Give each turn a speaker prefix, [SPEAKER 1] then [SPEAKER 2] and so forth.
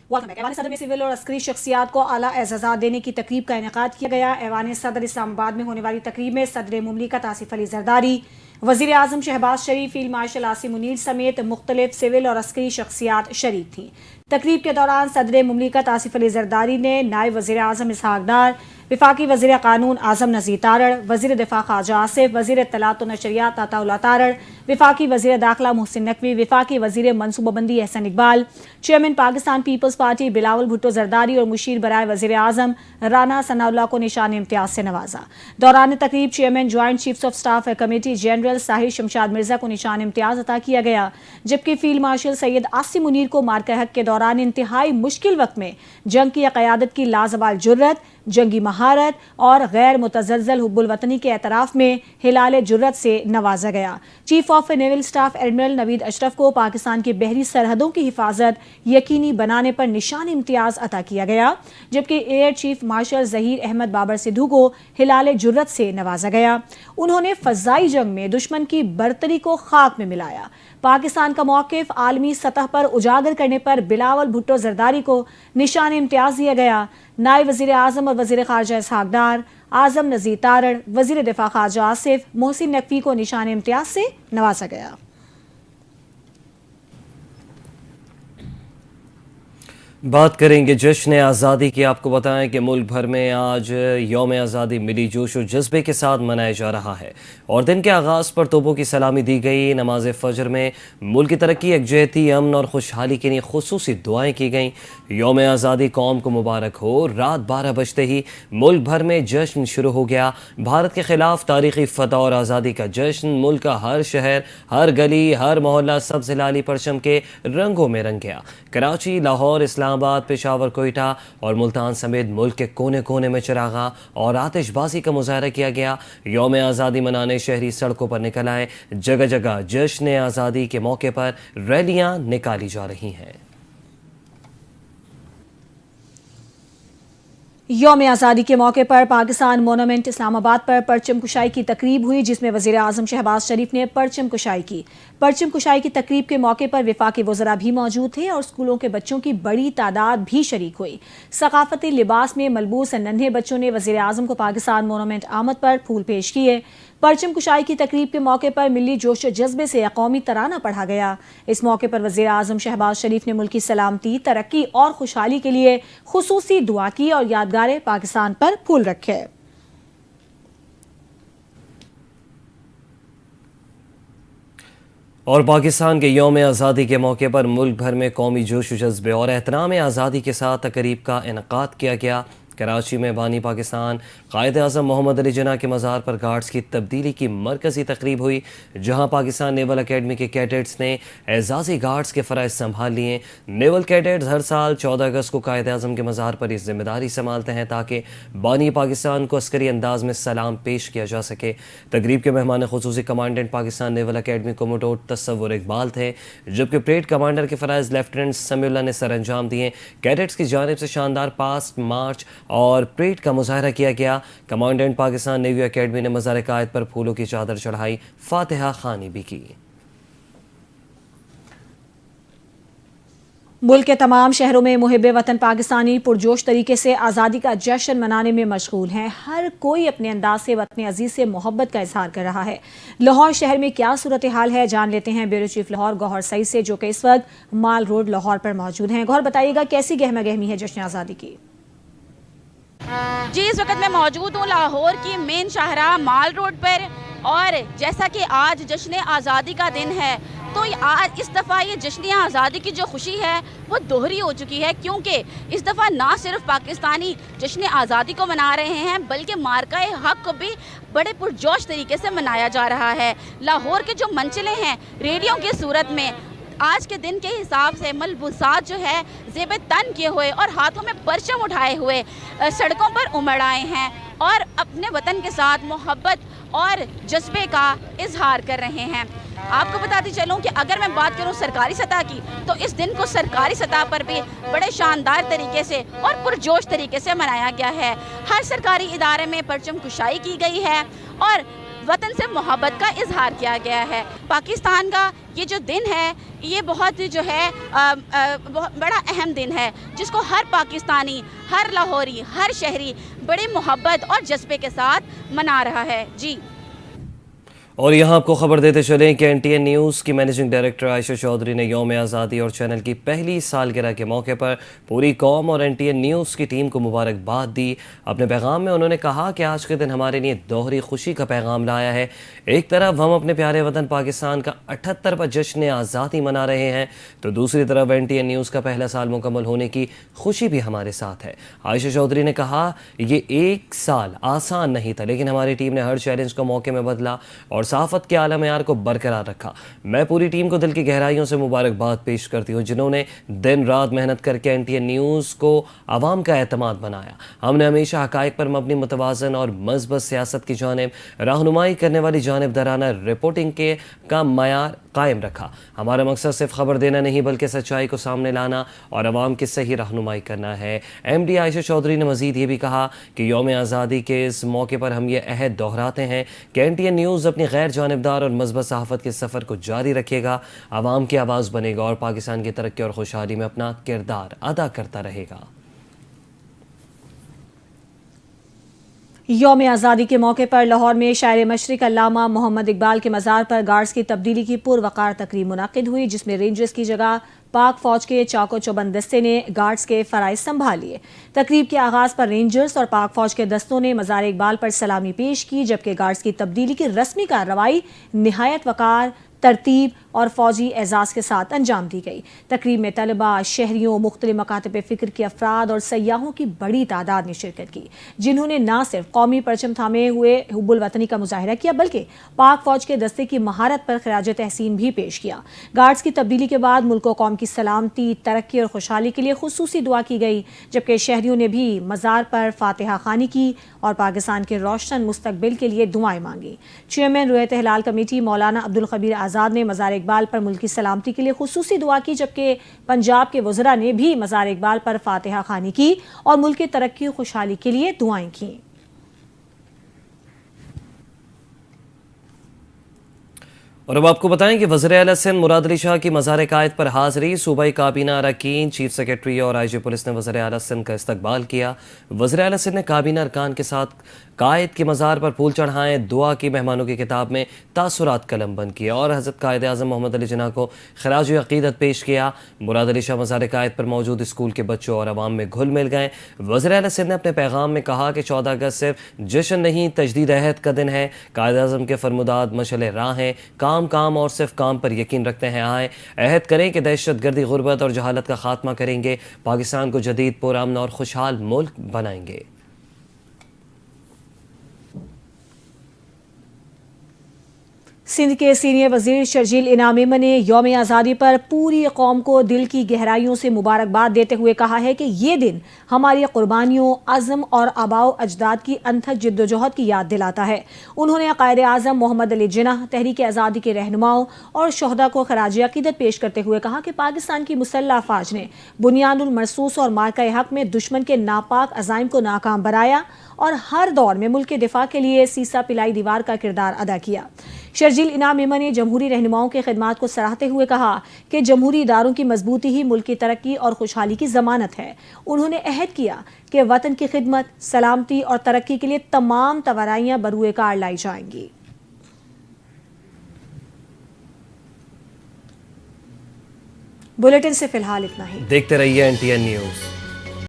[SPEAKER 1] ایوان صدر میں سول اور عسکری شخصیات کو اعلیٰ اعزازات دینے کی تقریب کا انعقاد کیا گیا۔ ایوان صدر اسلام آباد میں ہونے والی تقریب میں صدر مملکت آصف علی زرداری، وزیر اعظم شہباز شریف، فیلڈ مارشل عاصم منیر سمیت مختلف سول اور عسکری شخصیات شریک تھیں۔ تقریب کے دوران صدر مملکت آصف علی زرداری نے نائب وزیر اعظم اسحاق ڈار، وفاقی وزیر قانون اعظم نذیر تارڑ، وزیر دفاع خواجہ آصف، وزیر اطلاعات و نشریات عطا اللہ تارڑ، وفاقی وزیر داخلہ محسن نقوی، وفاقی وزیر منصوبہ بندی احسن اقبال، چیئرمین پاکستان پیپلز پارٹی بلاول بھٹو زرداری اور مشیر برائے وزیر اعظم رانا ثناء اللہ کو نشان امتیاز سے نوازا۔ دوران تقریب chairman joint chiefs of staff committee general Sahir Shamshad Mirza کو نشان امتیاز عطا کیا گیا، جبکہ فیلڈ مارشل سید عاصم منیر کو مارکہ حق کے دوران انتہائی مشکل وقت میں جنگ کی قیادت کی لازوال جرت، جنگی مہارت اور غیر متزلزل حب الوطنی کے اعتراف میں ہلال جرت سے نوازا گیا۔ Chief of naval staff admiral Naveed Ashraf کو پاکستان کی بحری سرحدوں کی حفاظت یقینی بنانے پر نشان امتیاز عطا کیا گیا، جبکہ air chief marshal Zaheer Ahmed Babar Sidhu کو ہلال جرت سے نوازا گیا۔ انہوں نے فضائی جنگ میں دشمن کی برتری کو خاک میں ملایا۔ پاکستان کا موقف عالمی سطح پر اجاگر کرنے پر بلاول بھٹو زرداری کو نشان امتیاز دیا گیا۔ نائب وزیر اعظم اور وزیر خارجہ اسحاق ڈار، اعظم نذیر تارڑ، وزیر دفاع خواجہ آصف، محسن نقوی کو نشان امتیاز سے نوازا گیا۔
[SPEAKER 2] بات کریں گے جشن آزادی کی۔ آپ کو بتائیں کہ ملک بھر میں آج یوم آزادی ملی جوش و جذبے کے ساتھ منایا جا رہا ہے، اور دن کے آغاز پر توپوں کی سلامی دی گئی۔ نماز فجر میں ملک کی ترقی، یکجہتی، امن اور خوشحالی کے لیے خصوصی دعائیں کی گئیں۔ یوم آزادی قوم کو مبارک ہو۔ رات 12 بجتے ہی ملک بھر میں جشن شروع ہو گیا۔ بھارت کے خلاف تاریخی فتح اور آزادی کا جشن ملک کا ہر شہر، ہر گلی، ہر محلہ سبز لالی پرچم کے رنگوں میں رنگ گیا۔ کراچی، لاہور، اسلام آباد، پشاور، کوئٹہ اور ملتان سمیت ملک کے کونے کونے میں چراغاں اور آتش بازی کا مظاہرہ کیا گیا۔ یوم آزادی منانے شہری سڑکوں پر نکل آئے۔ جگہ جگہ جشن آزادی کے موقع پر ریلیاں نکالی جا رہی ہیں۔
[SPEAKER 1] یوم آزادی کے موقع پر پاکستان مونومنٹ اسلام آباد پر پرچم کشائی کی تقریب ہوئی، جس میں وزیر اعظم شہباز شریف نے پرچم کشائی کی۔ پرچم کشائی کی تقریب کے موقع پر وفاقی وزراء بھی موجود تھے اور اسکولوں کے بچوں کی بڑی تعداد بھی شریک ہوئی۔ ثقافتی لباس میں ملبوس ننھے بچوں نے وزیر اعظم کو پاکستان مونومنٹ آمد پر پھول پیش کیے۔ پرچم کشائی کی تقریب کے موقع پر ملی جوش و جذبے سے قومی ترانہ پڑھا گیا۔ اس موقع پر وزیر اعظم شہباز شریف نے ملکی سلامتی، ترقی اور خوشحالی کے لیے خصوصی دعا کی اور یادگار پاکستان پر پھول رکھے۔
[SPEAKER 2] اور پاکستان کے یوم آزادی کے موقع پر ملک بھر میں قومی جوش و جذبے اور احترام آزادی کے ساتھ تقریب کا انعقاد کیا گیا۔ کراچی میں بانی پاکستان قائد اعظم محمد علی جناح کے مزار پر گارڈز کی تبدیلی کی مرکزی تقریب ہوئی، جہاں پاکستان نیول اکیڈمی کے کیڈٹس نے اعزازی گارڈز کے فرائض سنبھال لیے۔ نیول کیڈٹس ہر سال 14 اگست کو قائد اعظم کے مزار پر یہ ذمہ داری سنبھالتے ہیں تاکہ بانی پاکستان کو عسکری انداز میں سلام پیش کیا جا سکے۔ تقریب کے مہمان خصوصی کمانڈنٹ پاکستان نیول اکیڈمی کوموڈور تصور اقبال تھے، جبکہ پریڈ کمانڈر کے فرائض لیفٹیننٹ سمیع اللہ نے سر انجام دیے۔ کیڈٹس کی جانب سے شاندار پاسٹ مارچ اور پریڈ کا مظاہرہ کیا گیا۔ کمانڈنٹ پاکستان نیوی اکیڈمی نے مزار قائد پر پھولوں کی چادر چڑھائی، فاتحہ خوانی بھی کی۔
[SPEAKER 1] ملک کے تمام شہروں میں محب وطن پاکستانی پرجوش طریقے سے آزادی کا جشن منانے میں مشغول ہیں۔ ہر کوئی اپنے انداز سے وطن عزیز سے محبت کا اظہار کر رہا ہے۔ لاہور شہر میں کیا صورتحال ہے، جان لیتے ہیں بیورو چیف لاہور گوہر سعید سے، جو کہ اس وقت مال روڈ لاہور پر موجود ہیں۔ گوہر، بتائیے گا کیسی گہما گہمی ہے جشن آزادی کی؟
[SPEAKER 3] جی، اس وقت میں موجود ہوں لاہور کی مین شاہراہ مال روڈ پر، اور جیسا کہ آج جشن آزادی کا دن ہے تو آج اس دفعہ یہ جشن آزادی کی جو خوشی ہے وہ دوہری ہو چکی ہے، کیونکہ اس دفعہ نہ صرف پاکستانی جشن آزادی کو منا رہے ہیں بلکہ مارکہ حق کو بھی بڑے پرجوش طریقے سے منایا جا رہا ہے۔ لاہور کے جو منچلیں ہیں ریڈیوں کی صورت میں آج کے دن کے حساب سے ملبوسات جو ہے زیب تن کیے ہوئے اور ہاتھوں میں پرچم اٹھائے ہوئے سڑکوں پر امڑ آئے ہیں اور اپنے وطن کے ساتھ محبت اور جذبے کا اظہار کر رہے ہیں۔ آپ کو بتاتی چلوں کہ اگر میں بات کروں سرکاری سطح کی تو اس دن کو سرکاری سطح پر بھی بڑے شاندار طریقے سے اور پرجوش طریقے سے منایا گیا ہے۔ ہر سرکاری ادارے میں پرچم کشائی کی گئی ہے اور وطن سے محبت کا اظہار کیا گیا ہے۔ پاکستان کا یہ جو دن ہے یہ بہت جو ہے بڑا اہم دن ہے، جس کو ہر پاکستانی، ہر لاہوری، ہر شہری بڑے محبت اور جذبے کے ساتھ منا رہا ہے۔ جی
[SPEAKER 2] اور یہاں آپ کو خبر دیتے چلیں کہ این ٹی این نیوز کی مینیجنگ ڈائریکٹر عائشہ چودھری نے یوم آزادی اور چینل کی پہلی سالگرہ کے موقع پر پوری قوم اور این ٹی این نیوز کی ٹیم کو مبارکباد دی۔ اپنے پیغام میں انہوں نے کہا کہ آج کے دن ہمارے لیے دوہری خوشی کا پیغام لایا ہے۔ ایک طرف ہم اپنے پیارے وطن پاکستان کا 78واں جشن آزادی منا رہے ہیں، تو دوسری طرف این ٹی این نیوز کا پہلا سال مکمل ہونے کی خوشی بھی ہمارے ساتھ ہے۔ عائشہ چودھری نے کہا یہ ایک سال آسان نہیں تھا، لیکن ہماری ٹیم نے ہر چیلنج کو موقع میں بدلا اور صحافت کے اعلیٰ معیار کو برقرار رکھا۔ میں پوری ٹیم کو دل کی گہرائیوں سے مبارکباد پیش کرتی ہوں، جنہوں نے دن رات محنت کر کے این ٹی این نیوز کو عوام کا اعتماد بنایا۔ ہم نے ہمیشہ حقائق پر مبنی، متوازن اور مثبت سیاست کی جانب رہنمائی کرنے والی جانبدارانہ رپورٹنگ کا معیار قائم رکھا۔ ہمارا مقصد صرف خبر دینا نہیں بلکہ سچائی کو سامنے لانا اور عوام کی صحیح رہنمائی کرنا ہے۔ ایم ڈی عائشہ چودھری نے مزید یہ بھی کہا کہ یوم آزادی کے اس موقع پر ہم یہ عہد دہراتے ہیں کہ این ٹی این نیوز اپنی غیر جانبدار اور مثبت صحافت کے سفر کو جاری رکھے گا، عوام کی آواز بنے گا اور پاکستان کی ترقی اور خوشحالی میں اپنا کردار ادا کرتا رہے گا۔
[SPEAKER 1] یوم آزادی کے موقع پر لاہور میں شاعر مشرق علامہ محمد اقبال کے مزار پر گارڈز کی تبدیلی کی پروقار تقریب منعقد ہوئی، جس میں رینجرز کی جگہ پاک فوج کے چاق و چوبند دستے نے گارڈز کے فرائض سنبھال لیے۔ تقریب کے آغاز پر رینجرز اور پاک فوج کے دستوں نے مزار اقبال پر سلامی پیش کی، جبکہ گارڈز کی تبدیلی کی رسمی کارروائی نہایت وقار، ترتیب اور فوجی اعزاز کے ساتھ انجام دی گئی۔ تقریب میں طلباء، شہریوں، مختلف مکاتب فکر کے افراد اور سیاحوں کی بڑی تعداد نے شرکت کی، جنہوں نے نہ صرف قومی پرچم تھامے ہوئے حب الوطنی کا مظاہرہ کیا بلکہ پاک فوج کے دستے کی مہارت پر خراج تحسین بھی پیش کیا۔ گارڈز کی تبدیلی کے بعد ملک و قوم کی سلامتی، ترقی اور خوشحالی کے لیے خصوصی دعا کی گئی، جبکہ شہریوں نے بھی مزار پر فاتحہ خوانی کی اور پاکستان کے روشن مستقبل کے لیے دعائیں مانگی۔ چیئرمین رویت ہلال کمیٹی مولانا عبدالخبیر آزاد نے مزار اقبال پر ملک کی سلامتی کے لیے خصوصی دعا کی، جبکہ پنجاب کے وزراء نے بھی مزار اقبال پر فاتحہ خوانی کی اور ملک کی ترقی و خوشحالی کے لیے دعائیں کیں۔
[SPEAKER 2] اور اب آپ کو بتائیں کہ وزیر اعلیٰ سندھ مراد علی شاہ کی مزار قائد پر حاضری، صوبائی کابینہ اراکین، چیف سیکرٹری اور آئی جی پولیس نے وزیر اعلیٰ سندھ کا استقبال کیا۔ وزیر اعلیٰ سندھ نے کابینہ ارکان کے ساتھ قائد کے مزار پر پھول چڑھائے، دعا کی، مہمانوں کی کتاب میں تاثرات قلم بند کیا اور حضرت قائد اعظم محمد علی جناح کو خراج عقیدت پیش کیا۔ مراد علی شاہ مزار قائد پر موجود اسکول کے بچوں اور عوام میں گھل مل گئے۔ وزیر اعلیٰ سندھ نے اپنے پیغام میں کہا کہ 14 اگست صرف جشن نہیں، تجدید عہد کا دن ہے۔ قائد اعظم کے فرمودات مشعل راہ ہیں، کام اور صرف کام پر یقین رکھتے ہیں۔ آئیں عہد کریں کہ دہشت گردی، غربت اور جہالت کا خاتمہ کریں گے، پاکستان کو جدید، پرامن اور خوشحال ملک بنائیں گے۔
[SPEAKER 1] سندھ کے سینئر وزیر شرجیل انعام ایمن نے یوم آزادی پر پوری قوم کو دل کی گہرائیوں سے مبارکباد دیتے ہوئے کہا ہے کہ یہ دن ہماری قربانیوں، عزم اور آباء و اجداد کی انتھک جدوجہد کی یاد دلاتا ہے۔ انہوں نے قائد اعظم محمد علی جناح، تحریک آزادی کے رہنماؤں اور شہداء کو خراج عقیدت پیش کرتے ہوئے کہا کہ پاکستان کی مسلح افواج نے بنیاد المرصوص اور مارکہ حق میں دشمن کے ناپاک عزائم کو ناکام بنایا اور ہر دور میں ملک کے دفاع کے لیے سیسا پلائی دیوار کا کردار ادا کیا۔ شرجیل انعام ایمن نے جمہوری رہنماؤں کے خدمات کو سراہتے ہوئے کہا کہ جمہوری اداروں کی مضبوطی ہی ملک کی ترقی اور خوشحالی کی ضمانت ہے۔ انہوں نے عہد کیا کہ وطن کی خدمت، سلامتی اور ترقی کے لیے تمام توانائیاں بروئے کار لائی جائیں گی۔ بلیٹن سے فی الحال اتنا ہی۔
[SPEAKER 2] دیکھتے رہیے این ٹی این نیوز۔